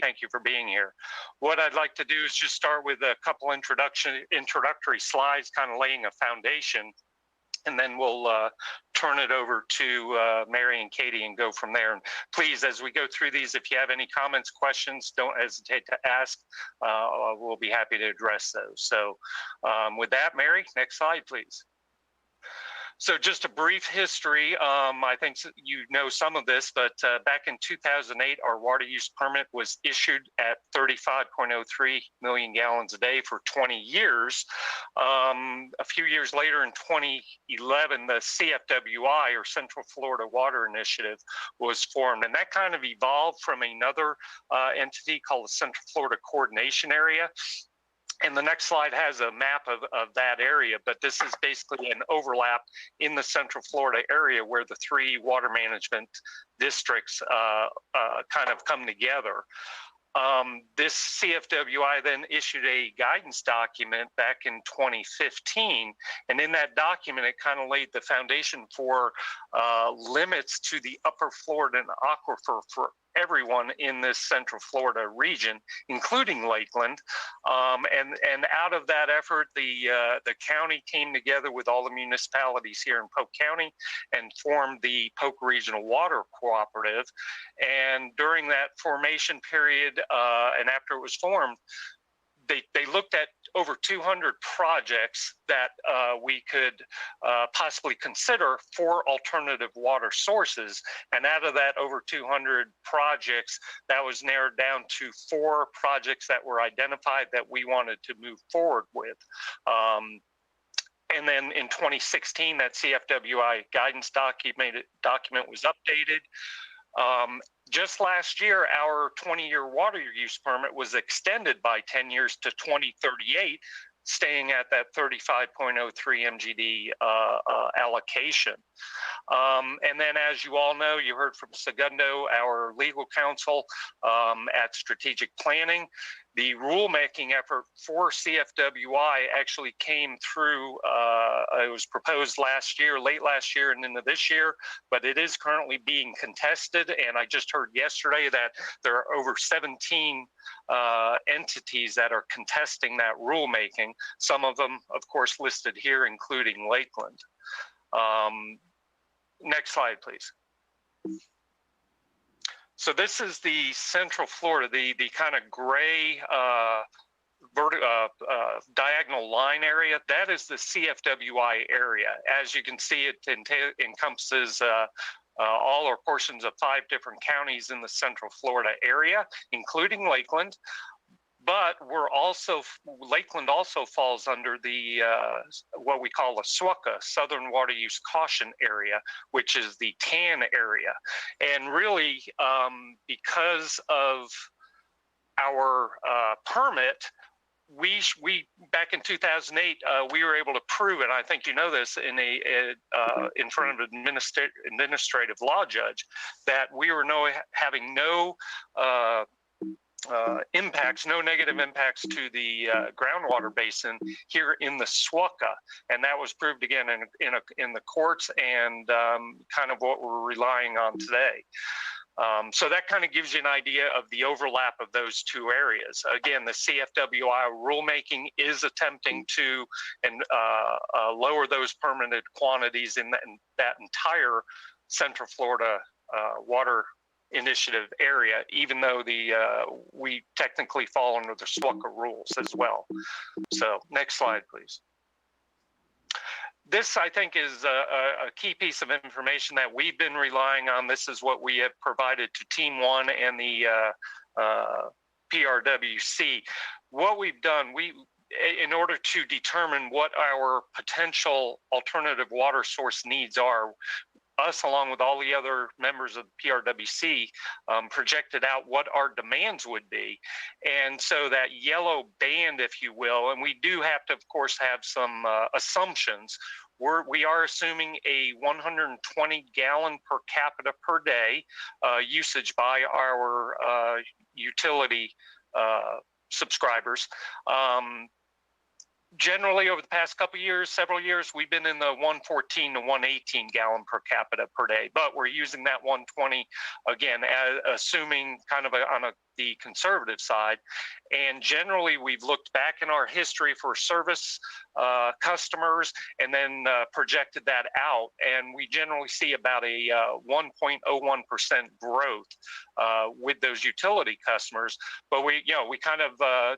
Thank you for being here. What I'd like to do is just start with a couple introductory slides, kind of laying a foundation, and then we'll turn it over to Mary and Katie and go from there. And please, as we go through these, if you have any comments, questions, don't hesitate to ask. We'll be happy to address those. So with that, Mary, next slide, please. So just a brief history. I think you know some of this, but back in 2008, our water use permit was issued at 35.03 million gallons a day for 20 years. A few years later, in 2011, the CFWI, or Central Florida Water Initiative, was formed. And that kind of evolved from another entity called the Central Florida Coordination Area. And the next slide has a map of that area, but this is basically an overlap in the Central Florida area where the three water management districts kind of come together. This CFWI then issued a guidance document back in 2015, and in that document it kind of laid the foundation for limits to the upper Florida aquifer for everyone in this Central Florida region, including Lakeland. And out of that effort, the county came together with all the municipalities here in Polk County and formed the Polk Regional Water Cooperative. And during that formation period, and after it was formed, they looked at over 200 projects that we could possibly consider for alternative water sources. And out of that over 200 projects, that was narrowed down to 4 projects that were identified that we wanted to move forward with. And then in 2016, that CFWI guidance document was updated. Just last year, our 20-year water use permit was extended by 10 years to 2038, staying at that 35.03 MGD allocation. And then, as you all know, you heard from Segundo, our legal counsel at Strategic Planning. The rulemaking effort for CFWI actually came through, it was proposed last year, late last year and into this year, but it is currently being contested. And I just heard yesterday that there are over 17 entities that are contesting that rulemaking, some of them, of course, listed here, including Lakeland. Next slide, please. So this is the Central Florida, the kind of gray diagonal line area. That is the CFWI area. As you can see, it encompasses all or portions of 5 different counties in the Central Florida area, including Lakeland. But Lakeland also falls under the what we call a SWCA, Southern Water Use Caution Area, which is the TAN area. And really, because of our permit, we back in 2008, we were able to prove, and I think you know this, in front of an administrative law judge, that we were having no impacts, no negative impacts to the groundwater basin here in the SWCA, and that was proved again in the courts, and kind of what we're relying on today. So that kind of gives you an idea of the overlap of those two areas. Again, the CFWI rulemaking is attempting to lower those permitted quantities in that entire Central Florida water initiative area, even though we technically fall under the SWCA rules as well. So next slide, please. This, I think, is a key piece of information that we've been relying on. This is what we have provided to Team 1 and the PRWC. What we've done, in order to determine what our potential alternative water source needs are, us, along with all the other members of the PRWC, projected out what our demands would be. And so that yellow band, if you will, and we do have to, of course, have some assumptions. We are assuming a 120 gallon per capita per day usage by our utility subscribers. generally over the past several years, we've been in the 114 to 118 gallon per capita per day, but we're using that 120 again, assuming kind of on the conservative side. And generally, we've looked back in our history for service customers and then projected that out, and we generally see about a 1.01% growth with those utility customers. But we kind of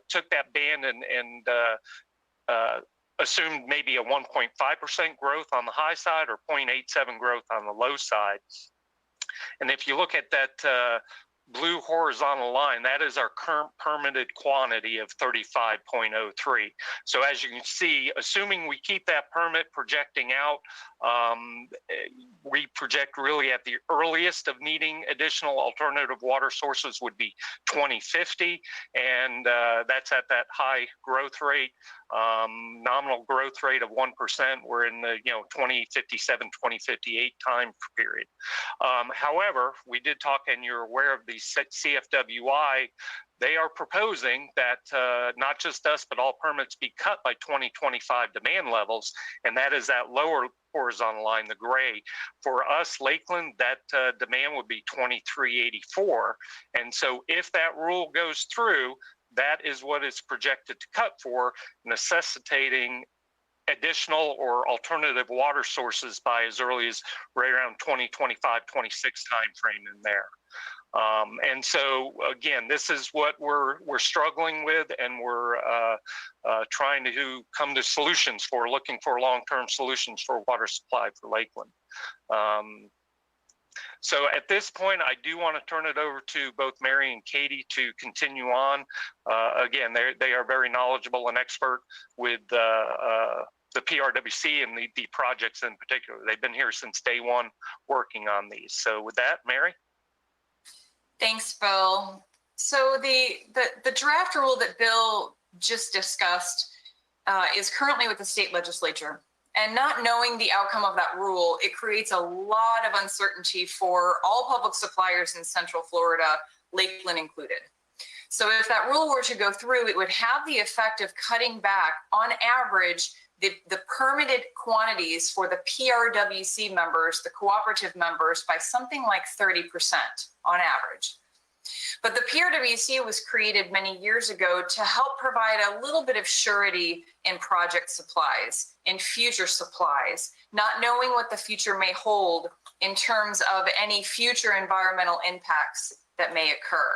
took that band and assumed maybe a 1.5% growth on the high side or 0.87 growth on the low side. And if you look at that blue horizontal line, that is our current permitted quantity of 35.03. So as you can see, assuming we keep that permit projecting out, we project really at the earliest of needing additional alternative water sources would be 2050, and that's at that high growth rate, nominal growth rate of 1%. We're in the 2057, 2058 time period. However, we did talk, and you're aware of the CFWI. They are proposing that not just us, but all permits be cut by 2025 demand levels, and that is that lower horizontal line, the gray. For us, Lakeland, that demand would be 2384. And so if that rule goes through, that is what is projected to cut for, necessitating additional or alternative water sources by as early as right around 2025, 26 timeframe in there. And so again, this is what we're struggling with, and we're trying to come to solutions for, looking for long-term solutions for water supply for Lakeland. So at this point, I do want to turn it over to both Mary and Katie to continue on. Again, they are very knowledgeable and expert with the PRWC and the projects in particular. They've been here since day one working on these. So with that, Mary? Thanks, Bill. So the draft rule that Bill just discussed is currently with the state legislature. And not knowing the outcome of that rule, it creates a lot of uncertainty for all public suppliers in Central Florida, Lakeland included. So if that rule were to go through, it would have the effect of cutting back, on average, the permitted quantities for the PRWC members, the cooperative members, by something like 30% on average. But the PRWC was created many years ago to help provide a little bit of surety in project supplies, in future supplies, not knowing what the future may hold in terms of any future environmental impacts that may occur.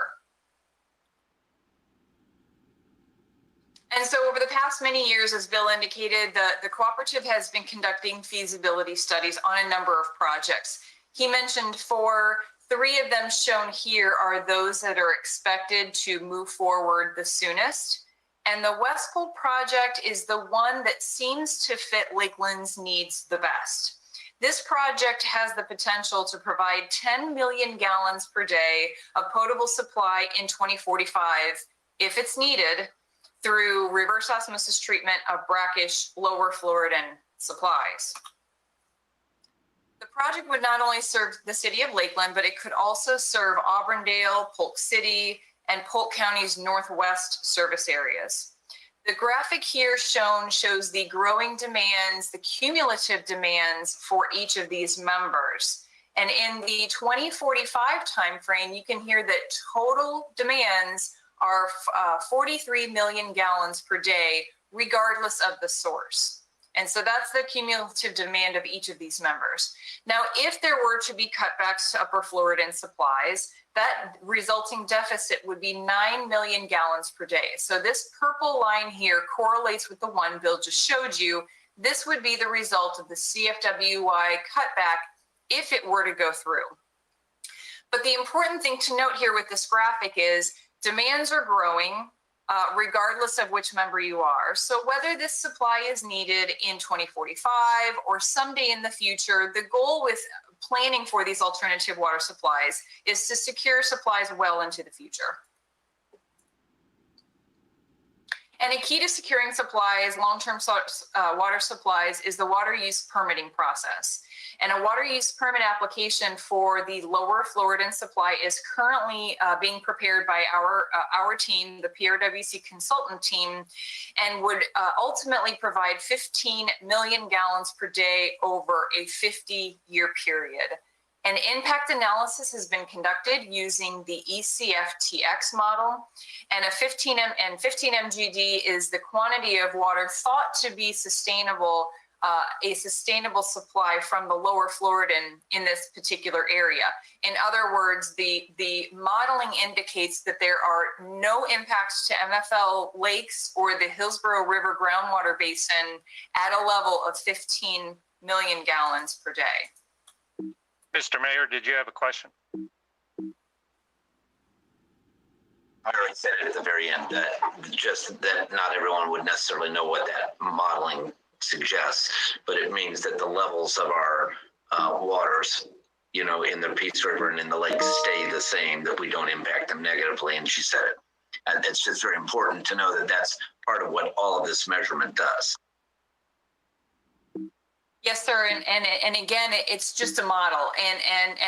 And so over the past many years, as Bill indicated, the cooperative has been conducting feasibility studies on a number of projects. He mentioned 4. 3 of them shown here are those that are expected to move forward the soonest. And the West Pole project is the one that seems to fit Lakeland's needs the best. This project has the potential to provide 10 million gallons per day of potable supply in 2045, if it's needed, through reverse osmosis treatment of brackish lower Floridan supplies. The project would not only serve the city of Lakeland, but it could also serve Auburndale, Polk City, and Polk County's northwest service areas. The graphic here shows the growing demands, the cumulative demands for each of these members. And in the 2045 timeframe, you can hear that total demands are 43 million gallons per day, regardless of the source. And so that's the cumulative demand of each of these members. Now, if there were to be cutbacks to Upper Floridan supplies, that resulting deficit would be 9 million gallons per day. So this purple line here correlates with the one Bill just showed you. This would be the result of the CFWI cutback if it were to go through. But the important thing to note here with this graphic is demands are growing regardless of which member you are. So whether this supply is needed in 2045 or someday in the future, the goal with planning for these alternative water supplies is to secure supplies well into the future. And a key to securing supplies, long-term water supplies, is the water use permitting process. And a water use permit application for the lower Floridan supply is currently being prepared by our team, the PRWC consultant team, and would ultimately provide 15 million gallons per day over a 50-year period. An impact analysis has been conducted using the ECFTX model, and 15 MGD is the quantity of water thought to be sustainable, a sustainable supply from the lower Floridan in this particular area. In other words, the modeling indicates that there are no impacts to MFL lakes or the Hillsborough River groundwater basin at a level of 15 million gallons per day. Mr. Mayor, did you have a question? I already said it at the very end, that just that not everyone would necessarily know what that modeling suggests, but it means that the levels of our waters, you know, in the Peace River and in the lakes stay the same, that we don't impact them negatively, and she said it. And it's just very important to know that that's part of what all of this measurement does. Yes, sir. And again, it's just a model, and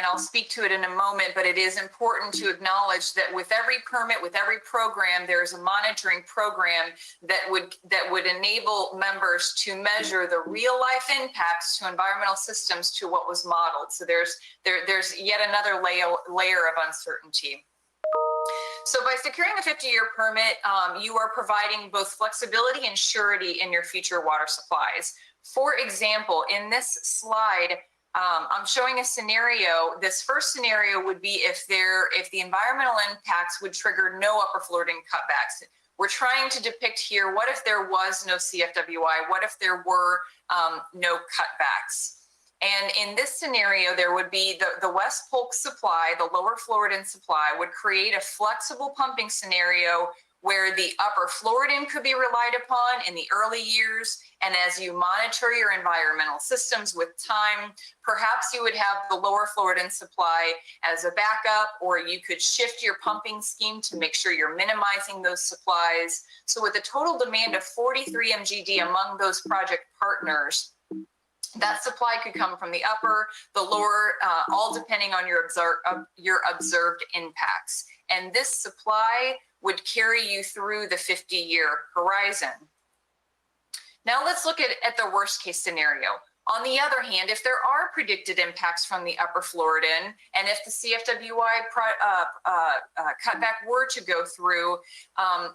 I'll speak to it in a moment, but it is important to acknowledge that with every permit, with every program, there's a monitoring program that would enable members to measure the real life impacts to environmental systems to what was modeled. So there's yet another layer of uncertainty. So by securing a 50-year permit, you are providing both flexibility and surety in your future water supplies. For example, in this slide, I'm showing a scenario. This first scenario would be if the environmental impacts would trigger no upper Floridan cutbacks. We're trying to depict here, what if there was no CFWI? What if there were no cutbacks? And in this scenario, there would be the West Polk supply, the lower Floridan supply, would create a flexible pumping scenario where the upper Floridan could be relied upon in the early years. And as you monitor your environmental systems with time, perhaps you would have the lower Floridan supply as a backup, or you could shift your pumping scheme to make sure you're minimizing those supplies. So with a total demand of 43 MGD among those project partners, that supply could come from the upper, the lower, all depending on your observed impacts. And this supply would carry you through the 50-year horizon. Now let's look at the worst case scenario. On the other hand, if there are predicted impacts from the upper Floridan, and if the CFWI cutback were to go through,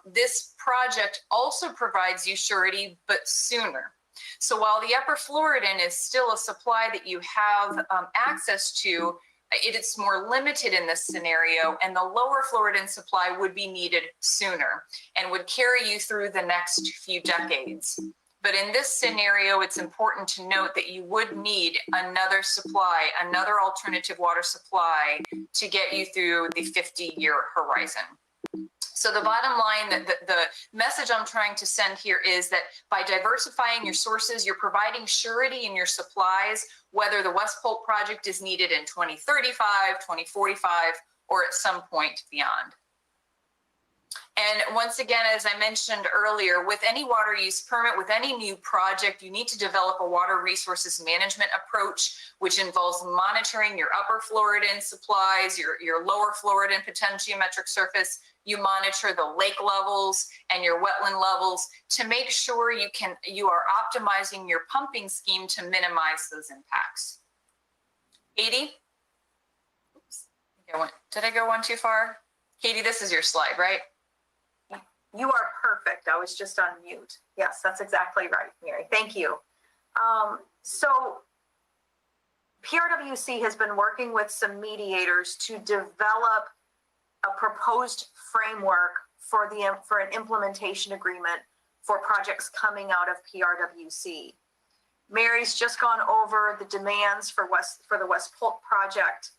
this project also provides you surety, but sooner. So while the upper Floridan is still a supply that you have access to, it's more limited in this scenario, and the lower Floridan supply would be needed sooner and would carry you through the next few decades. But in this scenario, it's important to note that you would need another supply, another alternative water supply to get you through the 50-year horizon. So the bottom line, the message I'm trying to send here is that by diversifying your sources, you're providing surety in your supplies, whether the West Polk project is needed in 2035, 2045, or at some point beyond. And once again, as I mentioned earlier, with any water use permit, with any new project, you need to develop a water resources management approach, which involves monitoring your upper Floridan supplies, your lower Floridan potentiometric surface. You monitor the lake levels and your wetland levels to make sure you are optimizing your pumping scheme to minimize those impacts. 80? Oops. Did I go one too far? Katie, this is your slide, right? You are perfect. I was just on mute. Yes, that's exactly right, Mary. Thank you. So PRWC has been working with some mediators to develop a proposed framework for an implementation agreement for projects coming out of PRWC. Mary's just gone over the demands for the West Polk project,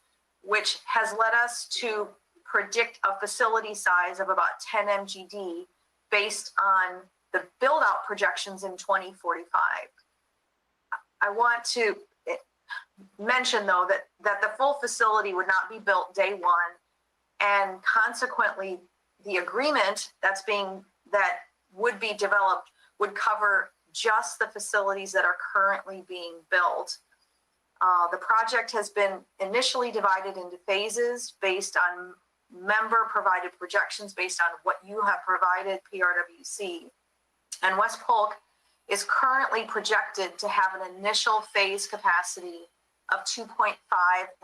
which has led us to predict a facility size of about 10 MGD based on the build-out projections in 2045. I want to mention, though, that the full facility would not be built day one, and consequently, the agreement that would be developed would cover just the facilities that are currently being built. The project has been initially divided into phases based on member provided projections based on what you have provided PRWC. And West Polk is currently projected to have an initial phase capacity of 2.5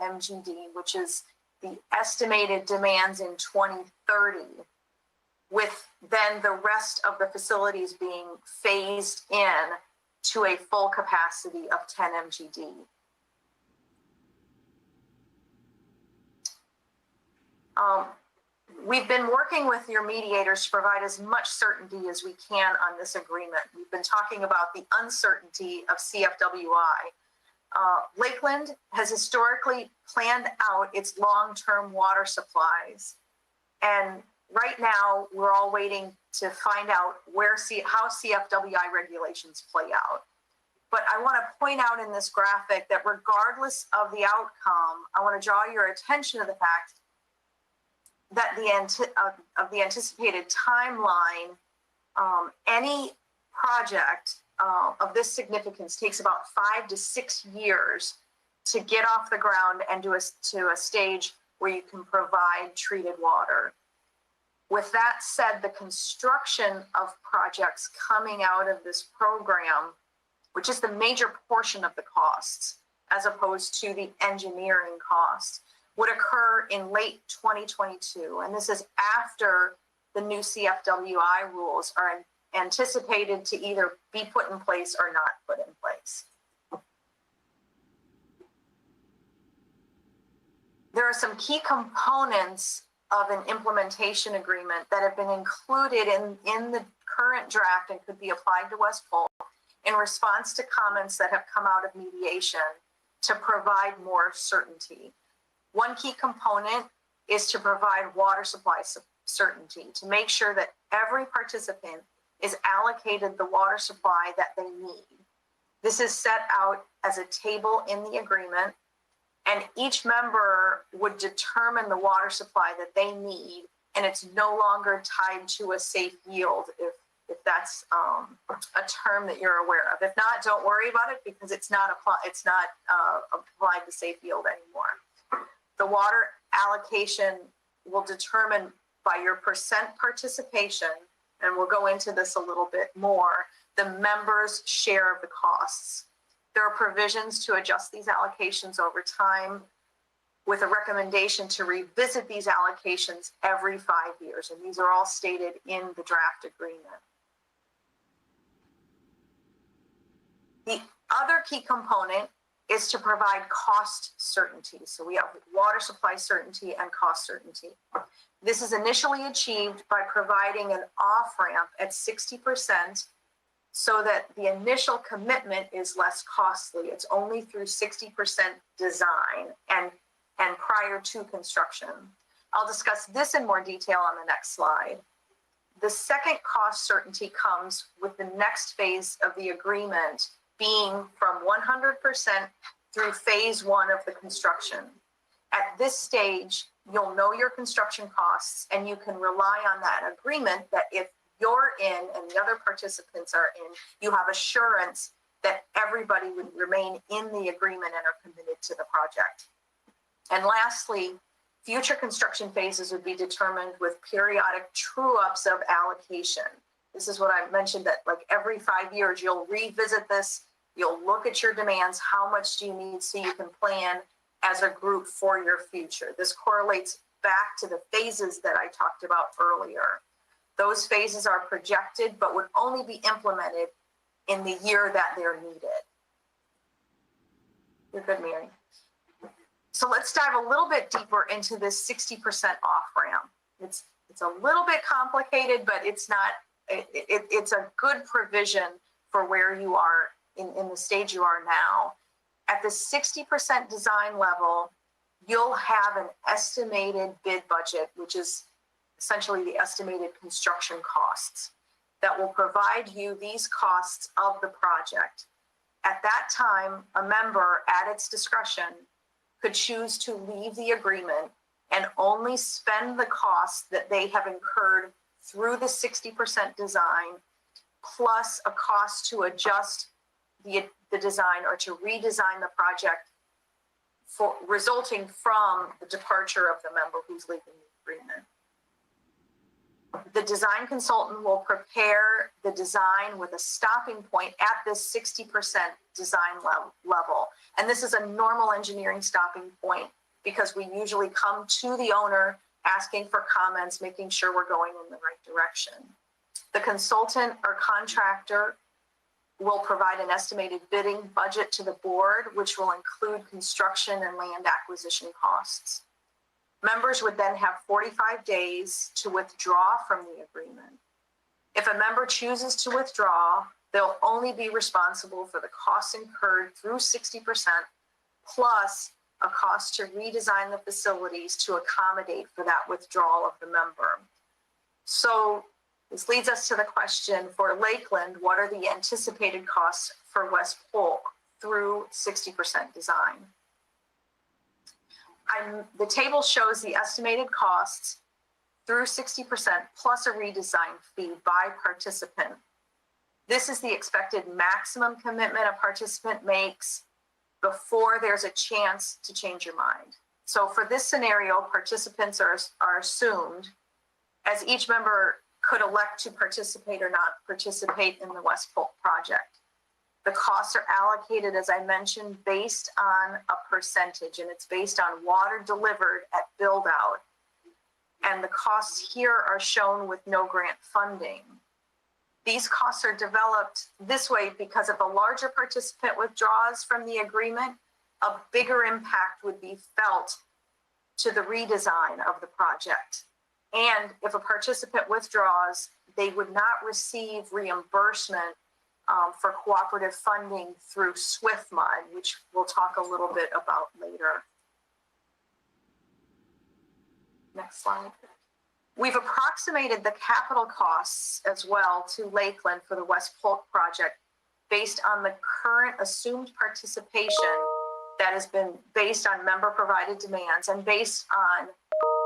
MGD, which is the estimated demands in 2030, with then the rest of the facilities being phased in to a full capacity of 10 MGD. We've been working with your mediators to provide as much certainty as we can on this agreement. We've been talking about the uncertainty of CFWI. Lakeland has historically planned out its long-term water supplies. And right now, we're all waiting to find out how CFWI regulations play out. But I want to point out in this graphic that regardless of the outcome, I want to draw your attention to the fact that the anticipated timeline, any project of this significance takes about 5 to 6 years to get off the ground and to a stage where you can provide treated water. With that said, the construction of projects coming out of this program, which is the major portion of the costs, as opposed to the engineering costs, would occur in late 2022. And this is after the new CFWI rules are anticipated to either be put in place or not put in place. There are some key components of an implementation agreement that have been included in the current draft and could be applied to West Polk in response to comments that have come out of mediation to provide more certainty. One key component is to provide water supply certainty, to make sure that every participant is allocated the water supply that they need. This is set out as a table in the agreement, and each member would determine the water supply that they need, and it's no longer tied to a safe yield, if that's a term that you're aware of. If not, don't worry about it, because it's not applied to safe yield anymore. The water allocation will determine by your percent participation, and we'll go into this a little bit more, the members' share of the costs. There are provisions to adjust these allocations over time with a recommendation to revisit these allocations every 5 years, and these are all stated in the draft agreement. The other key component is to provide cost certainty. So we have water supply certainty and cost certainty. This is initially achieved by providing an off-ramp at 60% so that the initial commitment is less costly. It's only through 60% design and prior to construction. I'll discuss this in more detail on the next slide. The second cost certainty comes with the next phase of the agreement being from 100% through phase 1 of the construction. At this stage, you'll know your construction costs, and you can rely on that agreement that if you're in and the other participants are in, you have assurance that everybody would remain in the agreement and are committed to the project. And lastly, future construction phases would be determined with periodic true-ups of allocation. This is what I mentioned, that like every 5 years, you'll revisit this, you'll look at your demands, how much do you need so you can plan as a group for your future. This correlates back to the phases that I talked about earlier. Those phases are projected, but would only be implemented in the year that they're needed. You're good, Mary. So let's dive a little bit deeper into this 60% off-ramp. It's a little bit complicated, but it's not. It's a good provision for where you are in the stage you are now. At the 60% design level, you'll have an estimated bid budget, which is essentially the estimated construction costs, that will provide you these costs of the project. At that time, a member, at its discretion, could choose to leave the agreement and only spend the costs that they have incurred through the 60% design, plus a cost to adjust the design or to redesign the project for resulting from the departure of the member who's leaving the agreement. The design consultant will prepare the design with a stopping point at this 60% design level. And this is a normal engineering stopping point because we usually come to the owner asking for comments, making sure we're going in the right direction. The consultant or contractor will provide an estimated bidding budget to the board, which will include construction and land acquisition costs. Members would then have 45 days to withdraw from the agreement. If a member chooses to withdraw, they'll only be responsible for the costs incurred through 60% plus a cost to redesign the facilities to accommodate for that withdrawal of the member. So this leads us to the question for Lakeland, what are the anticipated costs for West Polk through 60% design? The table shows the estimated costs through 60% plus a redesign fee by participant. This is the expected maximum commitment a participant makes before there's a chance to change your mind. So for this scenario, participants are assumed, as each member could elect to participate or not participate in the West Polk project. The costs are allocated, as I mentioned, based on a percentage, and it's based on water delivered at build out. And the costs here are shown with no grant funding. These costs are developed this way because if a larger participant withdraws from the agreement, a bigger impact would be felt to the redesign of the project. And if a participant withdraws, they would not receive reimbursement for cooperative funding through Swiftmud, which we'll talk a little bit about later. Next slide. We've approximated the capital costs as well to Lakeland for the West Polk project based on the current assumed participation that has been based on member provided demands and based on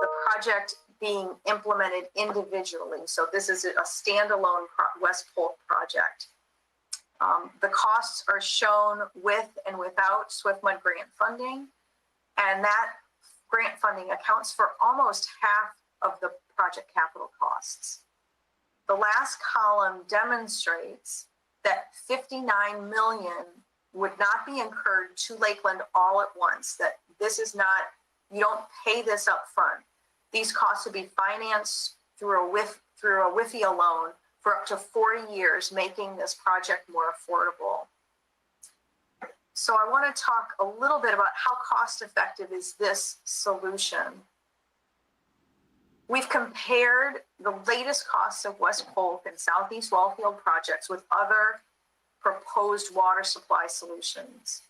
the project being implemented individually. So this is a standalone West Polk project. The costs are shown with and without Swiftmud grant funding, and that grant funding accounts for almost half of the project capital costs. The last column demonstrates that 59 million would not be incurred to Lakeland all at once, that this is not, you don't pay this up front. These costs would be financed through a WIFIA loan for up to 40 years, making this project more affordable. So I want to talk a little bit about how cost effective is this solution. We've compared the latest costs of West Polk and Southeast Wellfield projects with other proposed water supply solutions.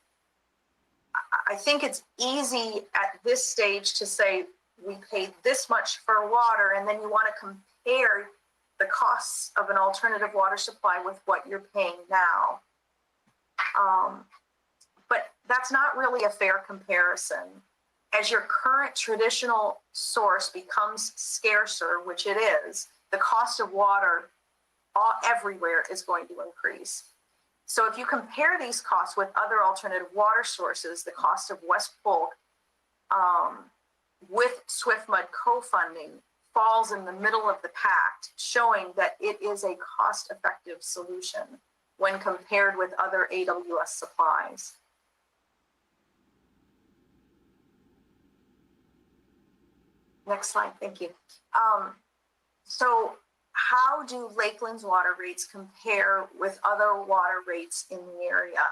I think it's easy at this stage to say we paid this much for water, and then you want to compare the costs of an alternative water supply with what you're paying now. But that's not really a fair comparison. As your current traditional source becomes scarcer, which it is, the cost of water everywhere is going to increase. So if you compare these costs with other alternative water sources, the cost of West Polk with Swiftmud co-funding falls in the middle of the pack, showing that it is a cost-effective solution when compared with other AWS supplies. Next slide, thank you. So how do Lakeland's water rates compare with other water rates in the area?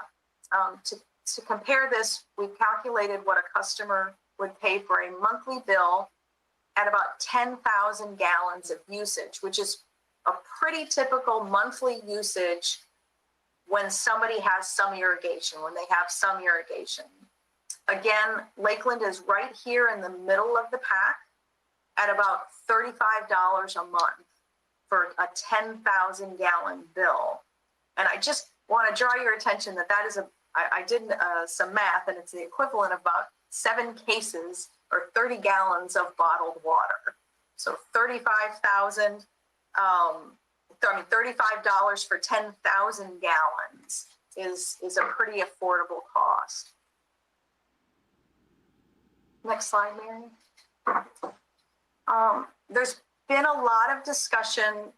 To compare this, we've calculated what a customer would pay for a monthly bill at about 10,000 gallons of usage, which is a pretty typical monthly usage when somebody has some irrigation, when they have some irrigation. Again, Lakeland is right here in the middle of the pack at about $35 a month for a 10,000 gallon bill. And I just want to draw your attention that that is I did some math, and it's the equivalent of about 7 cases or 30 gallons of bottled water. So $35 for 10,000 gallons is a pretty affordable cost. Next slide, Mary. There's been a lot of discussion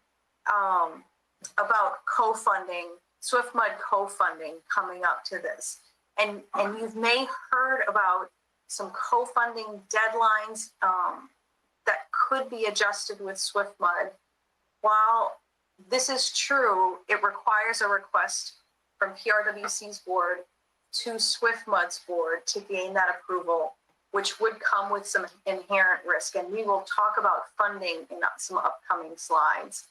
about co-funding, Swiftmud co-funding coming up to this. And you've may heard about some co-funding deadlines that could be adjusted with Swiftmud. While this is true, it requires a request from PRWC's board to Swiftmud's board to gain that approval, which would come with some inherent risk. And we will talk about funding in some upcoming slides.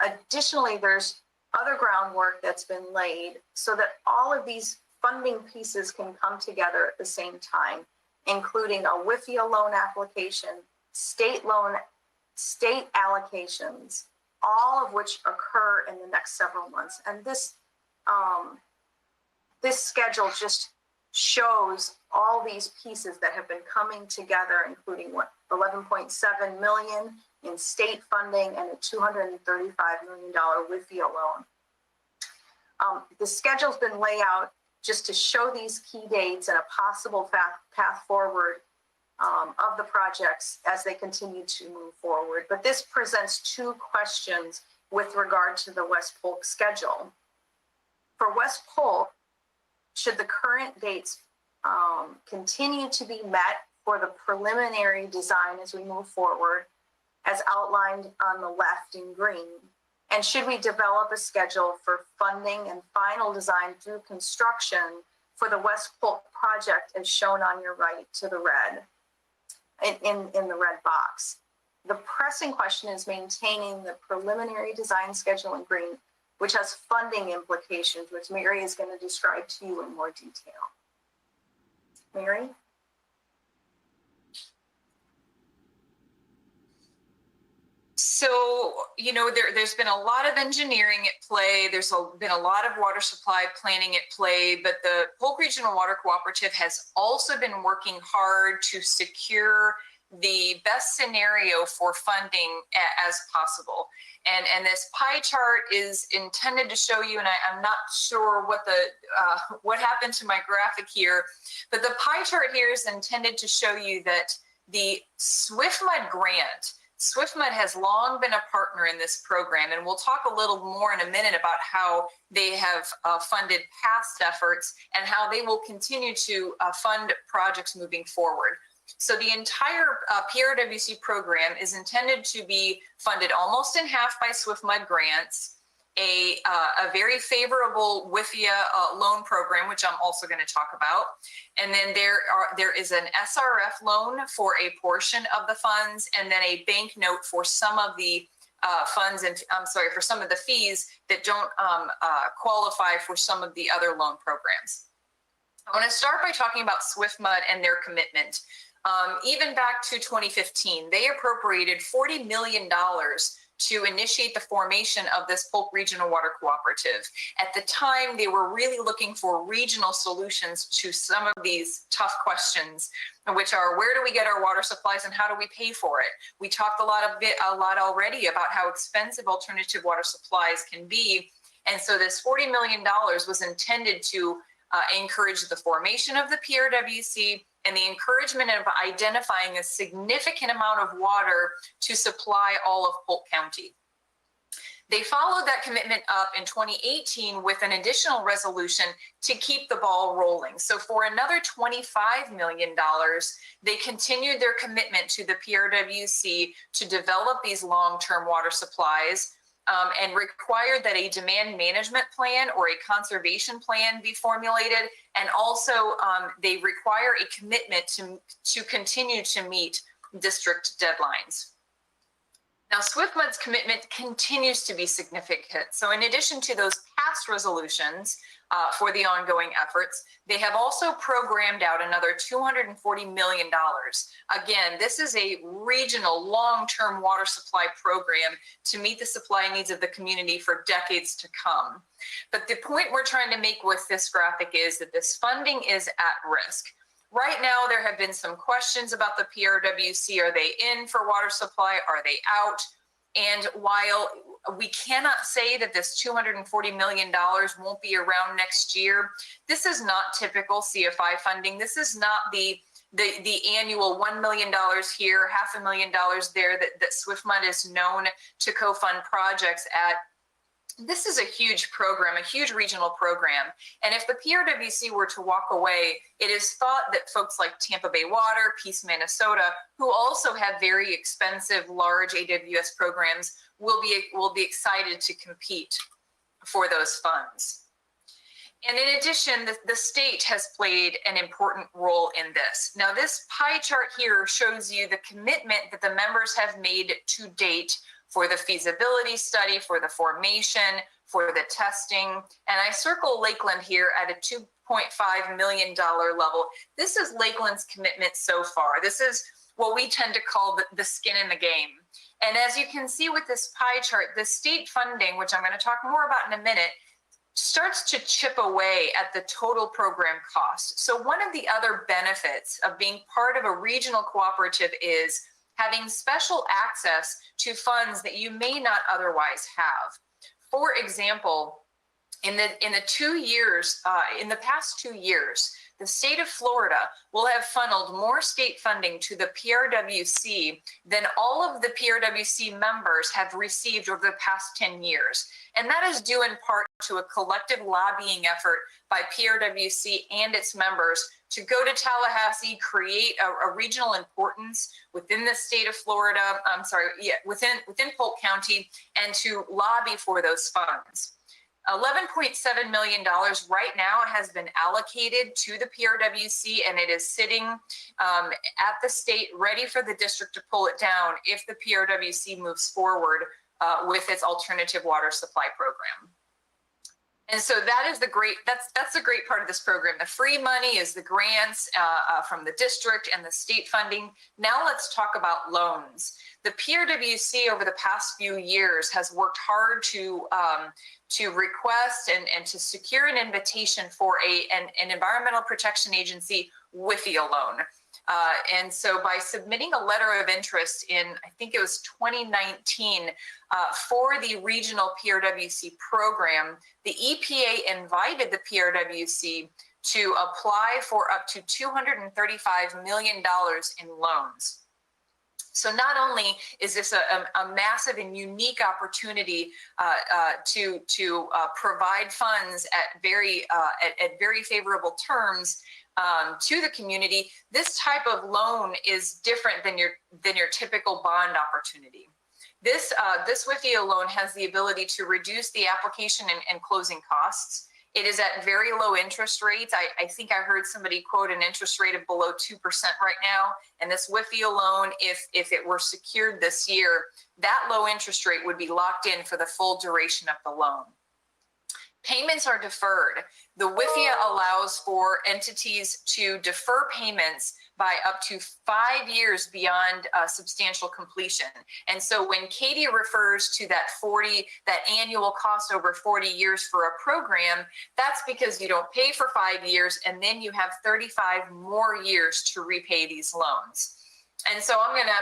Additionally, there's other groundwork that's been laid so that all of these funding pieces can come together at the same time, including a WIFIA loan application, state allocations, all of which occur in the next several months. And this schedule just shows all these pieces that have been coming together, including what 11.7 million in state funding and a $235 million WIFIA loan. The schedule's been laid out just to show these key dates and a possible path forward of the projects as they continue to move forward. But this presents two questions with regard to the West Polk schedule. For West Polk, should the current dates continue to be met for the preliminary design as we move forward, as outlined on the left in green? And should we develop a schedule for funding and final design through construction for the West Polk project as shown on your right to the red, in the red box? The pressing question is maintaining the preliminary design schedule in green, which has funding implications, which Mary is going to describe to you in more detail. Mary? So, you know, there's been a lot of engineering at play. There's been a lot of water supply planning at play, but the Polk Regional Water Cooperative has also been working hard to secure the best scenario for funding as possible. And this pie chart is intended to show you, and I'm not sure what what happened to my graphic here, but the pie chart here is intended to show you that the Swiftmud grant, Swiftmud has long been a partner in this program, and we'll talk a little more in a minute about how they have funded past efforts and how they will continue to fund projects moving forward. So the entire PRWC program is intended to be funded almost in half by Swiftmud grants, a very favorable WIFIA loan program, which I'm also going to talk about. And then there is an SRF loan for a portion of the funds, and then a bank note for some of the funds, and for some of the fees that don't qualify for some of the other loan programs. I want to start by talking about Swiftmud and their commitment. Even back to 2015, they appropriated $40 million to initiate the formation of this Polk Regional Water Cooperative. At the time, they were really looking for regional solutions to some of these tough questions, which are, where do we get our water supplies and how do we pay for it? We talked a lot already about how expensive alternative water supplies can be. And so this $40 million was intended to encourage the formation of the PRWC and the encouragement of identifying a significant amount of water to supply all of Polk County. They followed that commitment up in 2018 with an additional resolution to keep the ball rolling. So for another $25 million, they continued their commitment to the PRWC to develop these long-term water supplies, and required that a demand management plan or a conservation plan be formulated. And also they require a commitment to continue to meet district deadlines. Now, Swiftmud's commitment continues to be significant. So in addition to those past resolutions for the ongoing efforts, they have also programmed out another $240 million. Again, this is a regional long-term water supply program to meet the supply needs of the community for decades to come. But the point we're trying to make with this graphic is that this funding is at risk. Right now, there have been some questions about the PRWC. Are they in for water supply? Are they out? And while we cannot say that this $240 million won't be around next year, this is not typical CFI funding. This is not the the annual $1 million here, $500,000 there that Swiftmud is known to co-fund projects at. This is a huge program, a huge regional program. And if the PRWC were to walk away, it is thought that folks like Tampa Bay Water, Peace Minnesota, who also have very expensive, large AWS programs, will be excited to compete for those funds. And in addition, the state has played an important role in this. Now, this pie chart here shows you the commitment that the members have made to date for the feasibility study, for the formation, for the testing. And I circle Lakeland here at a $2.5 million level. This is Lakeland's commitment so far. This is what we tend to call the skin in the game. And as you can see with this pie chart, the state funding, which I'm going to talk more about in a minute, starts to chip away at the total program cost. So one of the other benefits of being part of a regional cooperative is having special access to funds that you may not otherwise have. For example, in the past 2 years, the state of Florida will have funneled more state funding to the PRWC than all of the PRWC members have received over the past 10 years. And that is due in part to a collective lobbying effort by PRWC and its members to go to Tallahassee, create a regional importance within the state of Florida, within Polk County, and to lobby for those funds. $11.7 million right now has been allocated to the PRWC, and it is sitting at the state ready for the district to pull it down if the PRWC moves forward with its alternative water supply program. And so that is that's the great part of this program. The free money is the grants from the district and the state funding. Now let's talk about loans. The PRWC over the past few years has worked hard to request and to secure an invitation for an environmental protection agency WIFIA loan. And so by submitting a letter of interest in, I think it was 2019, for the regional PRWC program, the EPA invited the PRWC to apply for up to $235 million in loans. So not only is this a massive and unique opportunity to provide funds at very favorable terms to the community, this type of loan is different than your typical bond opportunity. This WIFIA loan has the ability to reduce the application and closing costs. It is at very low interest rates. I think I heard somebody quote an interest rate of below 2% right now. And this WIFIA loan, if it were secured this year, that low interest rate would be locked in for the full duration of the loan. Payments are deferred. The WIFIA allows for entities to defer payments by up to 5 years beyond substantial completion. And so when Katie refers to that annual cost over 40 years for a program, that's because you don't pay for 5 years and then you have 35 more years to repay these loans. And so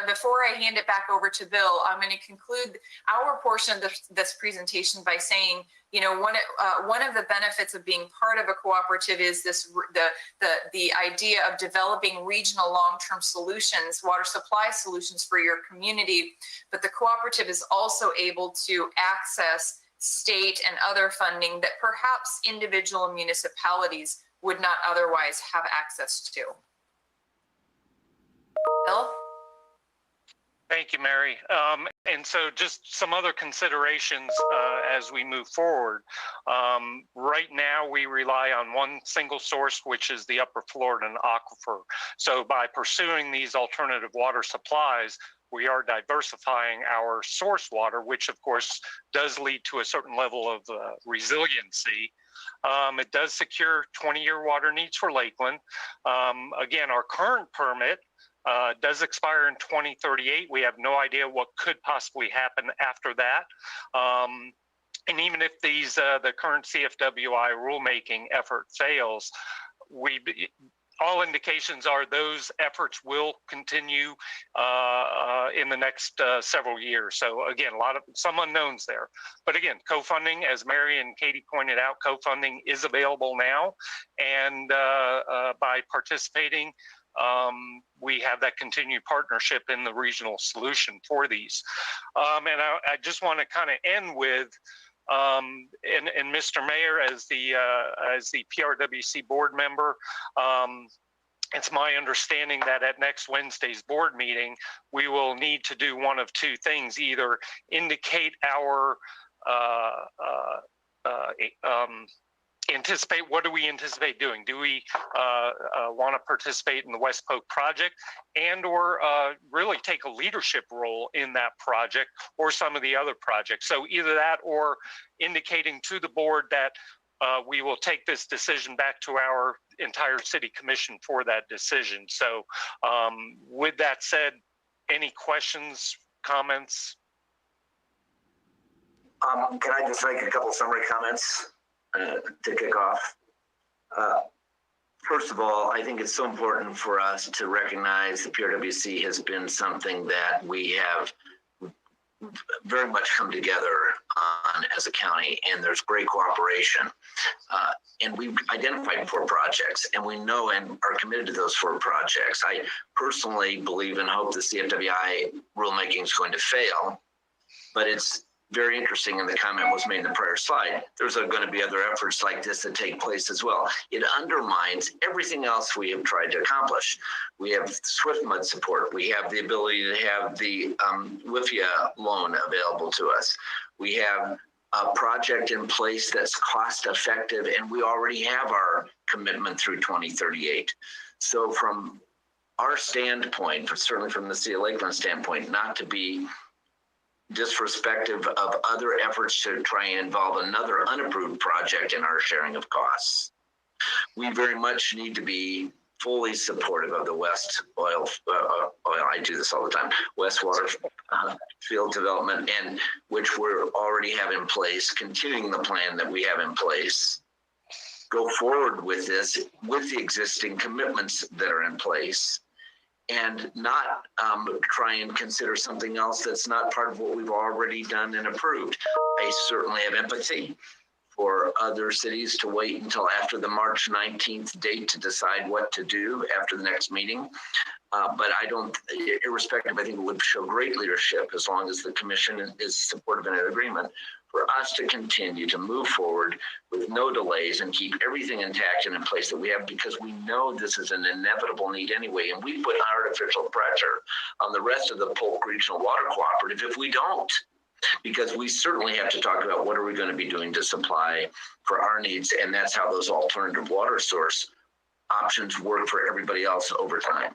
before I hand it back over to Bill, I'm going to conclude our portion of this presentation by saying, you know, one of the benefits of being part of a cooperative is the idea of developing regional long-term solutions, water supply solutions for your community. But the cooperative is also able to access state and other funding that perhaps individual municipalities would not otherwise have access to. Bill? Thank you, Mary. And so just some other considerations as we move forward. Right now, we rely on one single source, which is the Upper Floridan Aquifer. So by pursuing these alternative water supplies, we are diversifying our source water, which of course does lead to a certain level of resiliency. It does secure 20-year water needs for Lakeland. Again, our current permit does expire in 2038. We have no idea what could possibly happen after that. And even if the current CFWI rulemaking effort fails, all indications are those efforts will continue in the next several years. So again, some unknowns there. But again, co-funding, as Mary and Katie pointed out, co-funding is available now. And by participating, we have that continued partnership in the regional solution for these. And I just want to kind of end with, and Mr. Mayor, as the PRWC board member, it's my understanding that at next Wednesday's board meeting, we will need to do one of two things: either indicate our anticipate, what do we anticipate doing? Do we want to participate in the West Polk project, and or really take a leadership role in that project or some of the other projects? So either that, or indicating to the board that we will take this decision back to our entire city commission for that decision. So with that said, any questions, comments? Can I just make a couple summary comments to kick off? First of all, I think it's so important for us to recognize the PRWC has been something that we have very much come together on as a county, and there's great cooperation. And we've identified 4 projects, and we know and are committed to those 4 projects. I personally believe and hope the CFWI rulemaking is going to fail, but it's very interesting, and the comment was made in the prior slide, there's going to be other efforts like this that take place as well. It undermines everything else we have tried to accomplish. We have Swiftmud support. We have the ability to have the WIFIA loan available to us. We have a project in place that's cost effective, and we already have our commitment through 2038. So from our standpoint, certainly from the City of Lakeland standpoint, not to be disrespectful of other efforts to try and involve another unapproved project in our sharing of costs. We very much need to be fully supportive of the West Oil, I do this all the time, West Water Field Development, and which we already have in place, continuing the plan that we have in place. Go forward with this, with the existing commitments that are in place, and not try and consider something else that's not part of what we've already done and approved. I certainly have empathy for other cities to wait until after the March 19th date to decide what to do after the next meeting. But I don't, irrespective, I think it would show great leadership as long as the commission is supportive in an agreement for us to continue to move forward with no delays and keep everything intact and in place that we have, because we know this is an inevitable need anyway. And we put artificial pressure on the rest of the Polk Regional Water Cooperative if we don't, because we certainly have to talk about what are we going to be doing to supply for our needs. And that's how those alternative water source options work for everybody else over time.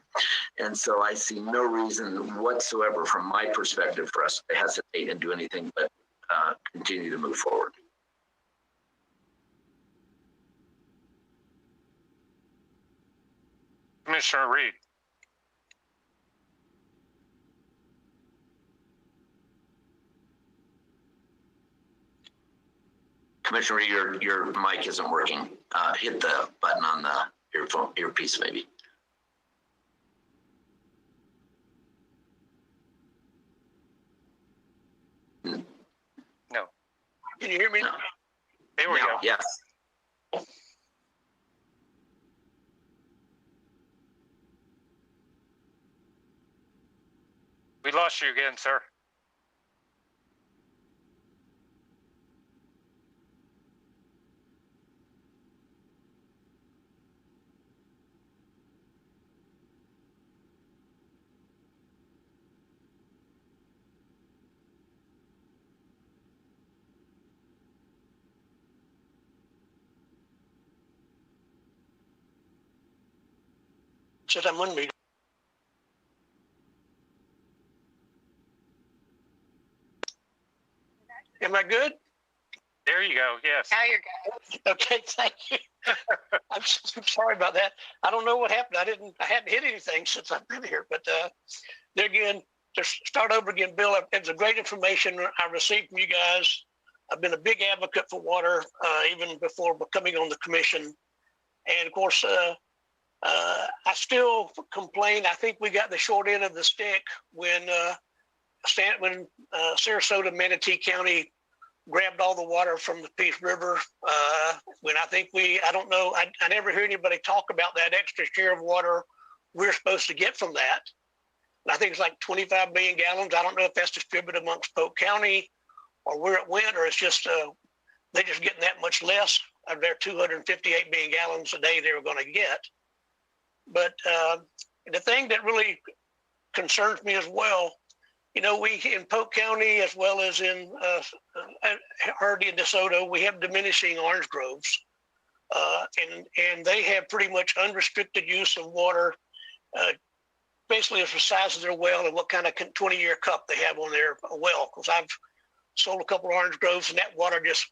And so I see no reason whatsoever from my perspective for us to hesitate and do anything but continue to move forward. Commissioner Reed. Commissioner, your mic isn't working. Hit the button on the earpiece maybe. No. Can you hear me? No. There we go. Yes. We lost you again, sir. Says I'm on me. Am I good? There you go. Yes. Now you're good. Okay, thank you. I'm sorry about that. I don't know what happened. I hadn't hit anything since I've been here, but there again, to start over again, Bill, it's a great information I received from you guys. I've been a big advocate for water, even before becoming on the commission. And of course, I still complain. I think we got the short end of the stick when Sarasota, Manatee County grabbed all the water from the Peace River. When I think I don't know, I never hear anybody talk about that extra share of water we're supposed to get from that. And I think it's like 25 million gallons. I don't know if that's distributed amongst Polk County or where it went, or it's just they're just getting that much less of their 258 million gallons a day they were going to get. But the thing that really concerns me as well, you know, we in Polk County as well as in Hardy and DeSoto, we have diminishing orange groves, and they have pretty much unrestricted use of water, basically as the size of their well and what kind of 20-year cup they have on their well. Because I've sold a couple of orange groves and that water just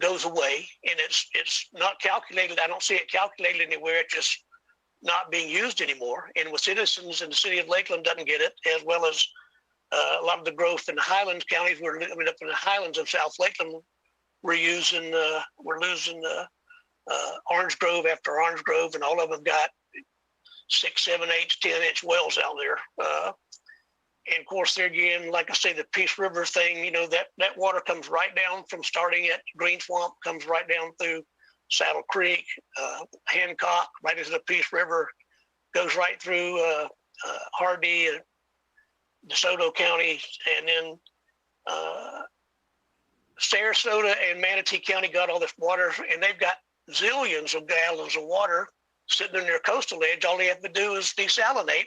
goes away, and it's not calculated. I don't see it calculated anywhere. It's just not being used anymore. And with citizens in the city of Lakeland doesn't get it, as well as a lot of the growth in the Highlands counties. Up in the Highlands of South Lakeland, we're losing orange grove after orange grove, and all of them got 6, 7, 8, 10-inch wells out there. And of course, there again, like I say, the Peace River thing, you know, that water comes right down from starting at Green Swamp, comes right down through Saddle Creek, Hancock, right into the Peace River, goes right through Hardy, DeSoto County, and then Sarasota and Manatee County got all this water, and they've got zillions of gallons of water sitting in their coastal edge. All they have to do is desalinate.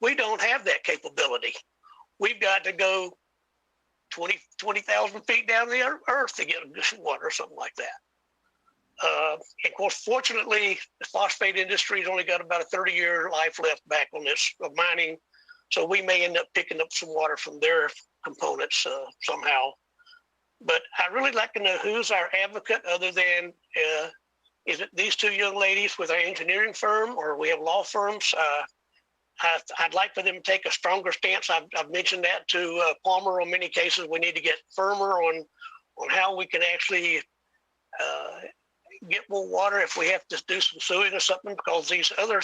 We don't have that capability. We've got to go 20,000 feet down the earth to get water or something like that. Of course, fortunately, the phosphate industry's only got about a 30-year life left back on this mining, so we may end up picking up some water from their components somehow. But I really like to know who's our advocate, other than is it these two young ladies with our engineering firm, or we have law firms? I'd like for them to take a stronger stance. I've mentioned that to Palmer on many cases. We need to get firmer on how we can actually get more water if we have to do some sewing or something, because these other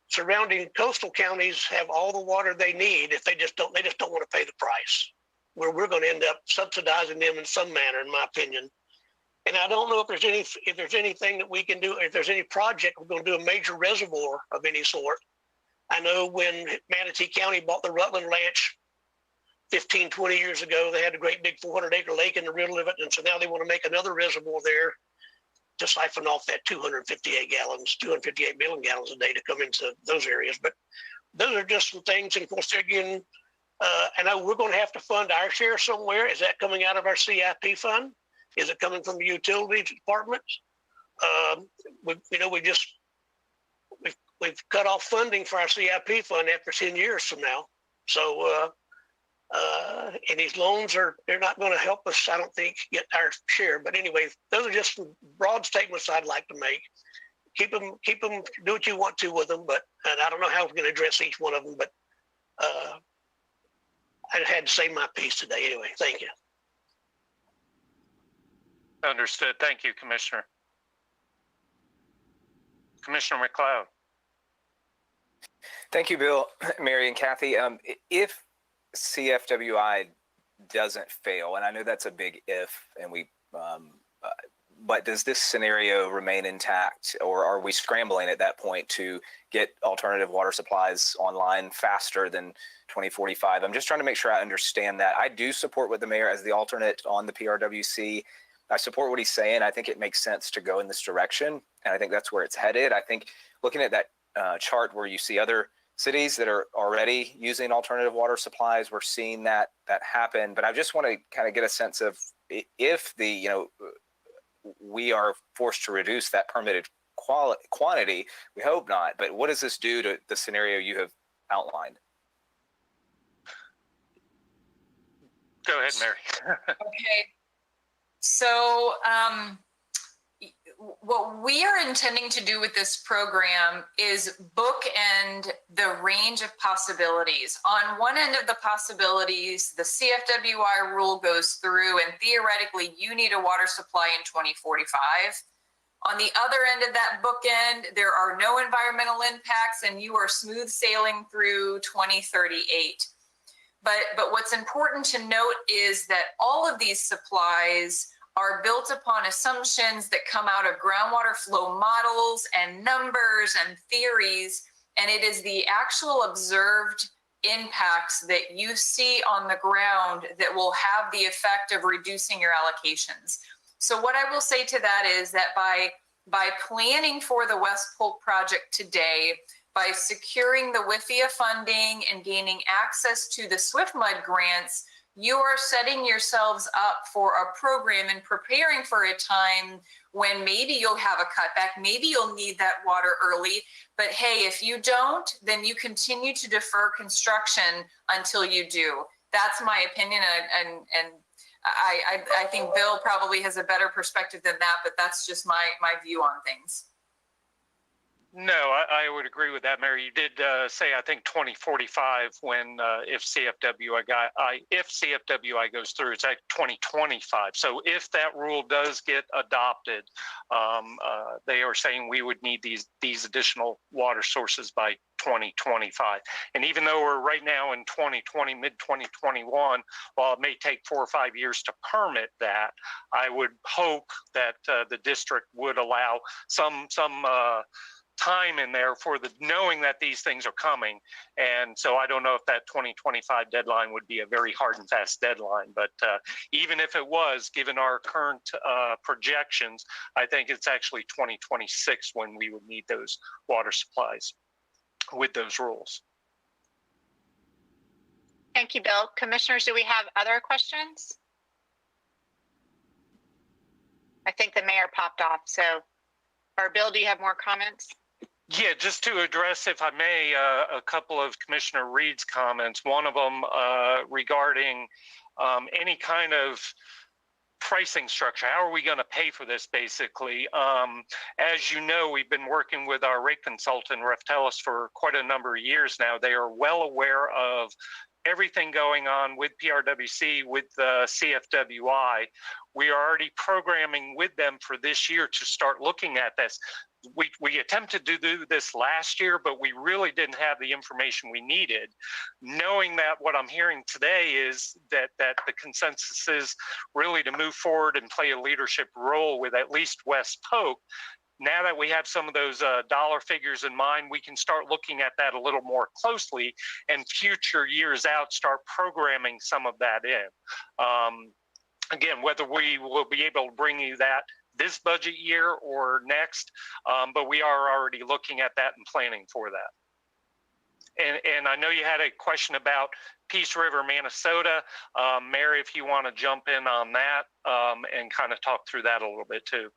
surrounding coastal counties have all the water they need. If they just don't want to pay the price, where we're going to end up subsidizing them in some manner, in my opinion. And I don't know if there's anything that we can do, if there's any project we're going to do a major reservoir of any sort. I know when Manatee County bought the Rutland Ranch 15, 20 years ago, they had a great big 400-acre lake in the middle of it. And so now they want to make another reservoir there to siphon off that 258 million gallons a day to come into those areas. But those are just some things. And of course, again, I know we're going to have to fund our share somewhere. Is that coming out of our CIP fund? Is it coming from the utility department? We've cut off funding for our CIP fund after 10 years from now. So, and these loans they're not going to help us, I don't think, get our share. But anyway, those are just some broad statements I'd like to make. Keep them, do what you want to with them, and I don't know how we're going to address each one of them, but I had to say my piece today anyway. Thank you. Understood. Thank you, Commissioner. Commissioner McLeod. Thank you, Bill, Mary, and Kathy. If CFWI doesn't fail, and I know that's a big if, and but does this scenario remain intact, or are we scrambling at that point to get alternative water supplies online faster than 2045? I'm just trying to make sure I understand that. I do support what the mayor as the alternate on the PRWC. I support what he's saying. I think it makes sense to go in this direction, and I think that's where it's headed. I think looking at that chart where you see other cities that are already using alternative water supplies, we're seeing that happen. But I just want to kind of get a sense of if we are forced to reduce that permitted quantity. We hope not. But what does this do to the scenario you have outlined? Go ahead, Mary. Okay. So what we are intending to do with this program is bookend the range of possibilities. On one end of the possibilities, the CFWI rule goes through, and theoretically you need a water supply in 2045. On the other end of that bookend, there are no environmental impacts and you are smooth sailing through 2038. But what's important to note is that all of these supplies are built upon assumptions that come out of groundwater flow models and numbers and theories. and it is the actual observed impacts that you see on the ground that will have the effect of reducing your allocations. So what I will say to that is that by planning for the West Polk project today, by securing the WIFIA funding and gaining access to the Swiftmud grants, you are setting yourselves up for a program and preparing for a time when maybe you'll have a cutback, maybe you'll need that water early, but hey, if you don't, then you continue to defer construction until you do. That's my opinion, and I think Bill probably has a better perspective than that, but that's just my view on things. No, I would agree with that, Mary. You did say, I think, 2045 when if CFWI goes through, it's like 2025. So if that rule does get adopted, they are saying we would need these additional water sources by 2025. And even though we're right now in 2020, mid-2021, while it may take 4 or 5 years to permit that, I would hope that the district would allow some time in there for the knowing that these things are coming. And so I don't know if that 2025 deadline would be a very hard and fast deadline, but even if it was, given our current projections, I think it's actually 2026 when we would need those water supplies with those rules. Thank you, Bill. Commissioners, do we have other questions? I think the mayor popped off. So, or Bill, do you have more comments? Yeah, just to address, if I may, a couple of Commissioner Reed's comments. One of them regarding any kind of pricing structure. How are we going to pay for this, basically? As you know, we've been working with our rate consultant, Reftelis, for quite a number of years now. They are well aware of everything going on with PRWC, with the CFWI. We are already programming with them for this year to start looking at this. We attempted to do this last year, but we really didn't have the information we needed. Knowing that what I'm hearing today is that the consensus is really to move forward and play a leadership role with at least West Polk. Now that we have some of those dollar figures in mind, we can start looking at that a little more closely, and future years out start programming some of that in. Again, whether we will be able to bring you that this budget year or next, but we are already looking at that and planning for that. And I know you had a question about Peace River, Minnesota. Mary, if you want to jump in on that and kind of talk through that a little bit too.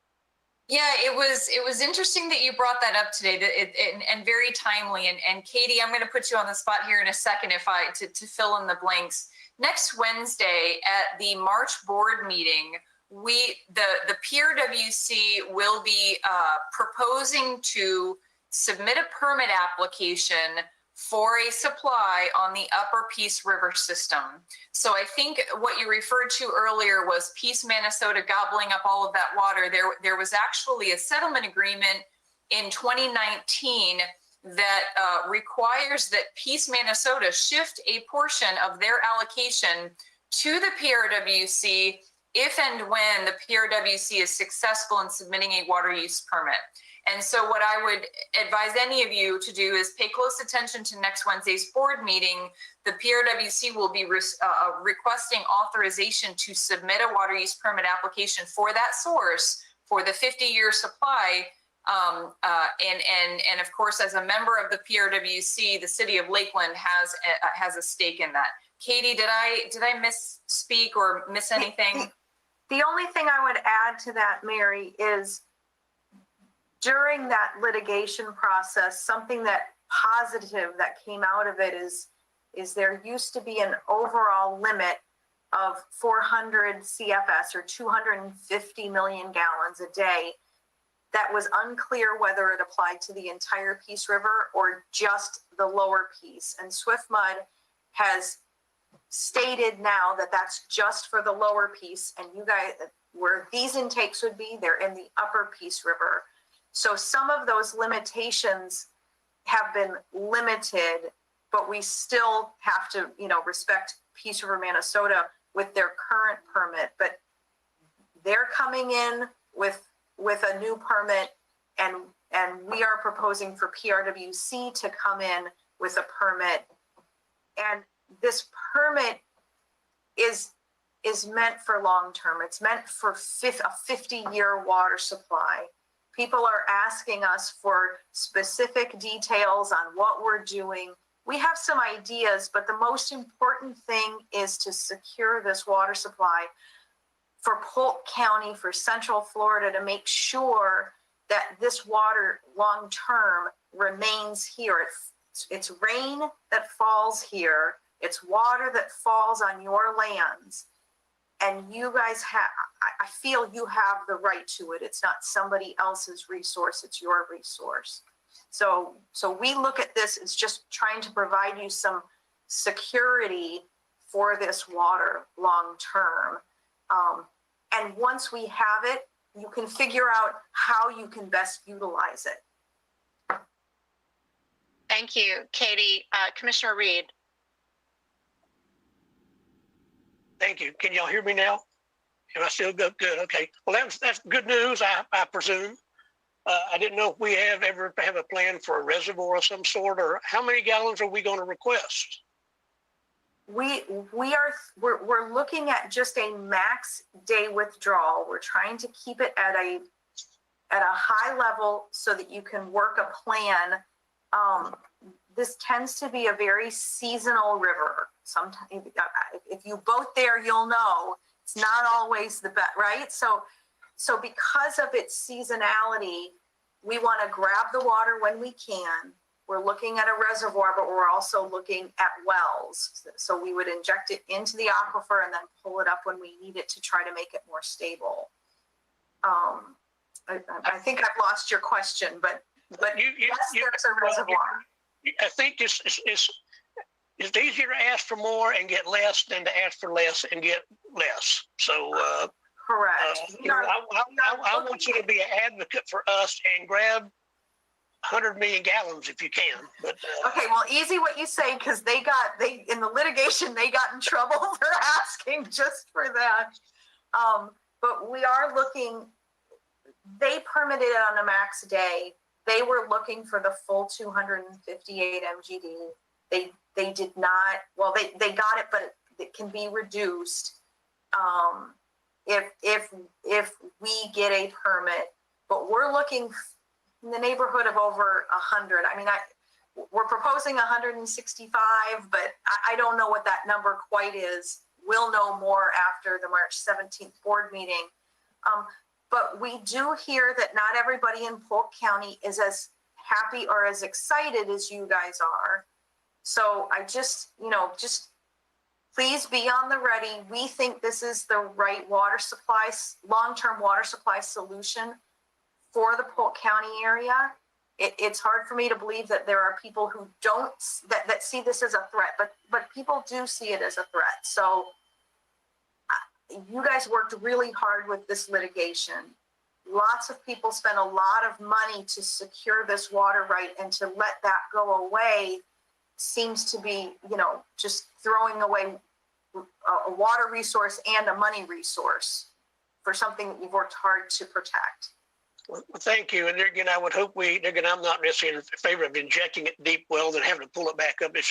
Yeah, it was interesting that you brought that up today, and very timely. And Katie, I'm going to put you on the spot here in a second to fill in the blanks. Next Wednesday at the March board meeting, the PRWC will be proposing to submit a permit application for a supply on the upper Peace River system. So I think what you referred to earlier was Peace Minnesota gobbling up all of that water. There was actually a settlement agreement in 2019 that requires that Peace Minnesota shift a portion of their allocation to the PRWC if and when the PRWC is successful in submitting a water use permit. And so what I would advise any of you to do is pay close attention to next Wednesday's board meeting. The PRWC will be requesting authorization to submit a water use permit application for that source for the 50-year supply. And of course, as a member of the PRWC, the city of Lakeland has a stake in that. Katie, did I misspeak or miss anything? The only thing I would add to that, Mary, is during that litigation process, something that positive that came out of it is there used to be an overall limit of 400 CFS or 250 million gallons a day that was unclear whether it applied to the entire Peace River or just the lower piece. And Swiftmud has stated now that that's just for the lower piece, and you guys, where these intakes would be, they're in the upper Peace River. So some of those limitations have been limited, but we still have to, respect Peace River, Minnesota with their current permit. But they're coming in with a new permit, and And we are proposing for PRWC to come in with a permit. And this permit is meant for long-term. It's meant for a 50-year water supply. People are asking us for specific details on what we're doing. We have some ideas, but the most important thing is to secure this water supply for Polk County, for Central Florida, to make sure that this water long-term remains here. It's rain that falls here. It's water that falls on your lands. And you guys have, I feel you have the right to it. It's not somebody else's resource, it's your resource. So we look at this as just trying to provide you some security for this water long-term. And once we have it, you can figure out how you can best utilize it. Thank you, Katie. Commissioner Reed. Thank you. Can y'all hear me now? Am I still good? Good. Okay. Well, that's good news, I presume. I didn't know if we ever have a plan for a reservoir of some sort, or how many gallons are we going to request? We're looking at just a max day withdrawal. We're trying to keep it at a high level so that you can work a plan. This tends to be a very seasonal river. Sometimes, if you boat there, you'll know it's not always the best, right? So because of its seasonality, we want to grab the water when we can. We're looking at a reservoir, but we're also looking at wells. So we would inject it into the aquifer and then pull it up when we need it to try to make it more stable. I think I've lost your question, but yes, there's a reservoir. I think it's easier to ask for more and get less than to ask for less and get less. So correct. I want you to be an advocate for us and grab 100 million gallons if you can. But okay, well, easy what you say, because they in the litigation they got in trouble for asking just for that. But we are looking. They permitted it on a max day. They were looking for the full 258 MGD. They did not. Well, they got it, but it can be reduced if we get a permit. But we're looking in the neighborhood of over 100. I mean, we're proposing 165, but I don't know what that number quite is. We'll know more after the March 17th board meeting. But we do hear that not everybody in Polk County is as happy or as excited as you guys are. So I just please be on the ready. We think this is the right water supply, long-term water supply solution for the Polk County area. It's hard for me to believe that there are people who don't, that see this as a threat, but people do see it as a threat. So you guys worked really hard with this litigation. Lots of people spent a lot of money to secure this water right, and to let that go away seems to be, just throwing away a water resource and a money resource for something that you've worked hard to protect. Well, thank you. And there again, I would hope I'm not necessarily in favor of injecting it deep wells and having to pull it back up. It's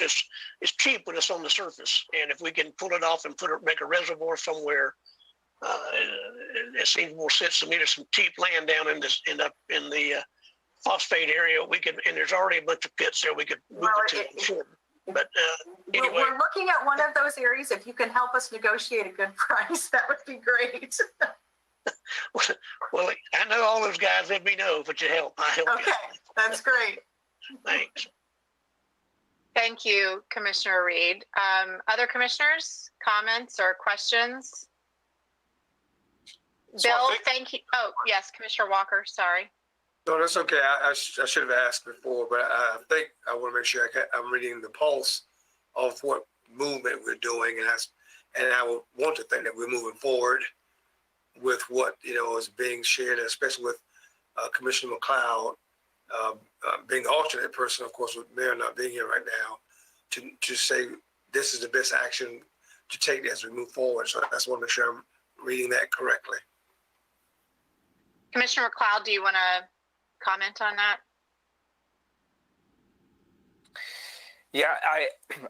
cheap when it's on the surface. And if we can pull it off and make a reservoir somewhere, it seems more sense to me. There's some cheap land down in the phosphate area. And there's already a bunch of pits there we could move it to. Sure. But anyway. We're looking at one of those areas. If you can help us negotiate a good price, that would be great. Well, I know all those guys. Let me know if it's a help. I help you. Okay, that's great. Thanks. Thank you, Commissioner Reed. Other commissioners, comments or questions? Bill, thank you. Oh, yes, Commissioner Walker, sorry. No, that's okay. I should have asked before, but I think I want to make sure I'm reading the pulse of what movement we're doing, and I would want to think that we're moving forward with what is being shared, especially with Commissioner McLeod being the alternate person, of course, with Mayor not being here right now, to say this is the best action to take as we move forward. So I just want to make sure I'm reading that correctly. Commissioner McLeod, do you want to comment on that? Yeah,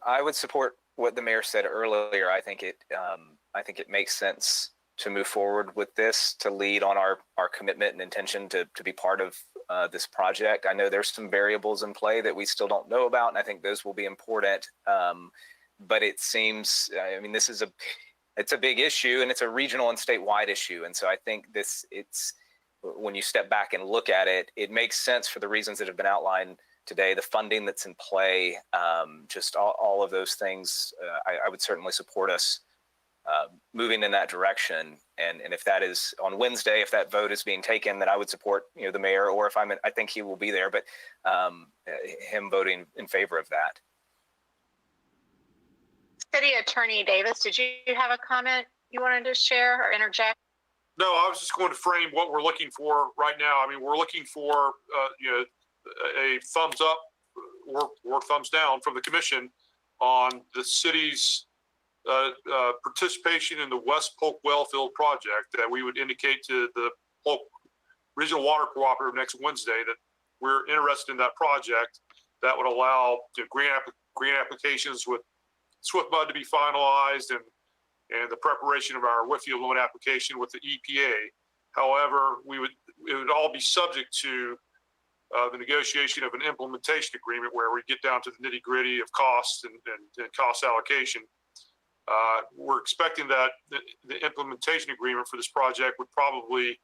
I would support what the mayor said earlier. I think it makes sense to move forward with this, to lead on our commitment and intention to be part of this project. I know there's some variables in play that we still don't know about, and I think those will be important. But it seems, I mean, it's a big issue, and it's a regional and statewide issue. And so I think when you step back and look at it, it makes sense for the reasons that have been outlined today, the funding that's in play, just all of those things. I would certainly support us moving in that direction. And if that is on Wednesday, if that vote is being taken, then I would support, the mayor, or if I think he will be there, but him voting in favor of that. City Attorney Davis, did you have a comment you wanted to share or interject? No, I was just going to frame what we're looking for right now. I mean, we're looking for, a thumbs up or thumbs down from the commission on the city's participation in the West Polk Wellfield project, that we would indicate to the Polk Regional Water Cooperative next Wednesday that we're interested in that project. That would allow grant applications with Swiftmud to be finalized and the preparation of our Whitfield loan application with the EPA. However, it would all be subject to the negotiation of an implementation agreement where we get down to the nitty gritty of costs and cost allocation. We're expecting that the implementation agreement for this project would probably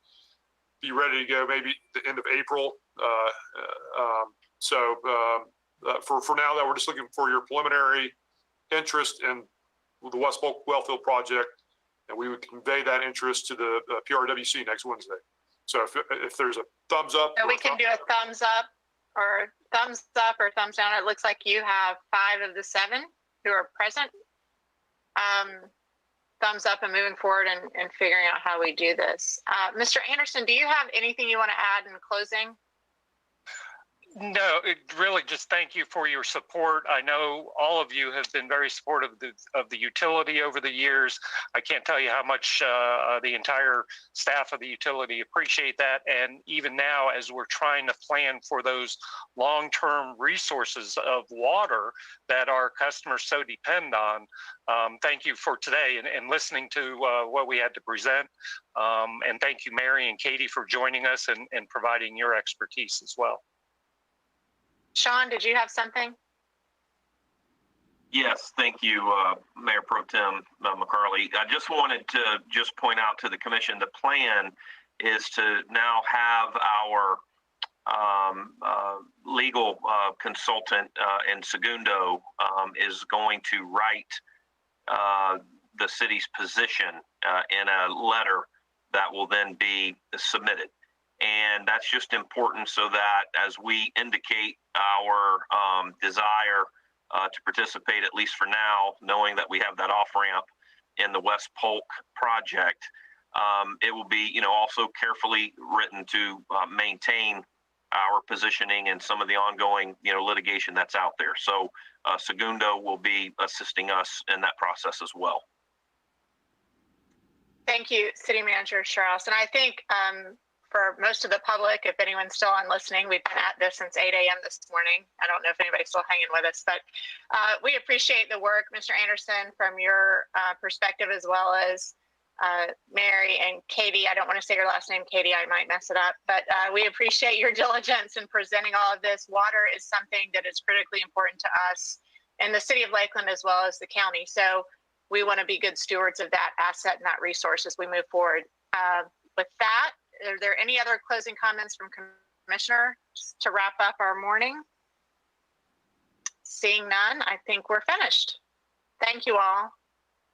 be ready to go maybe the end of April. For now, that we're just looking for your preliminary interest in the West Polk Wellfield project, and we would convey that interest to the PRWC next Wednesday. So if there's a thumbs up, So we can do a thumbs up or thumbs down. It looks like you have 5 of the 7 who are present. Thumbs up and moving forward and figuring out how we do this. Mr. Anderson, do you have anything you want to add in closing? No, really just thank you for your support. I know all of you have been very supportive of the utility over the years. I can't tell you how much the entire staff of the utility appreciate that. And even now, as we're trying to plan for those long-term resources of water that our customers so depend on, thank you for today and listening to what we had to present. And thank you, Mary and Katie, for joining us and providing your expertise as well. Sean, did you have something? Yes, thank you, Mayor Pro Tem McCarley. I just wanted to point out to the commission, the plan is to now have our legal consultant in Segundo is going to write the city's position in a letter that will then be submitted. And that's just important so that as we indicate our desire to participate, at least for now, knowing that we have that off-ramp in the West Polk project, it will be, also carefully written to maintain our positioning and some of the ongoing, litigation that's out there. So Segundo will be assisting us in that process as well. Thank you, City Manager Strauss. And I think for most of the public, if anyone's still on listening, we've been at this since 8 a.m. this morning. I don't know if anybody's still hanging with us, but we appreciate the work, Mr. Anderson, from your perspective, as well as Mary and Katie. I don't want to say your last name, Katie. I might mess it up, but we appreciate your diligence in presenting all of this. Water is something that is critically important to us in the city of Lakeland as well as the county. So we want to be good stewards of that asset and that resource as we move forward. With that, are there any other closing comments from Commissioner to wrap up our morning? Seeing none, I think we're finished. Thank you all.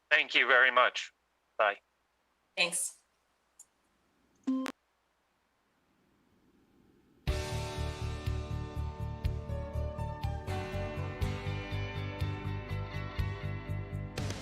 Thank you very much. Bye. Thanks.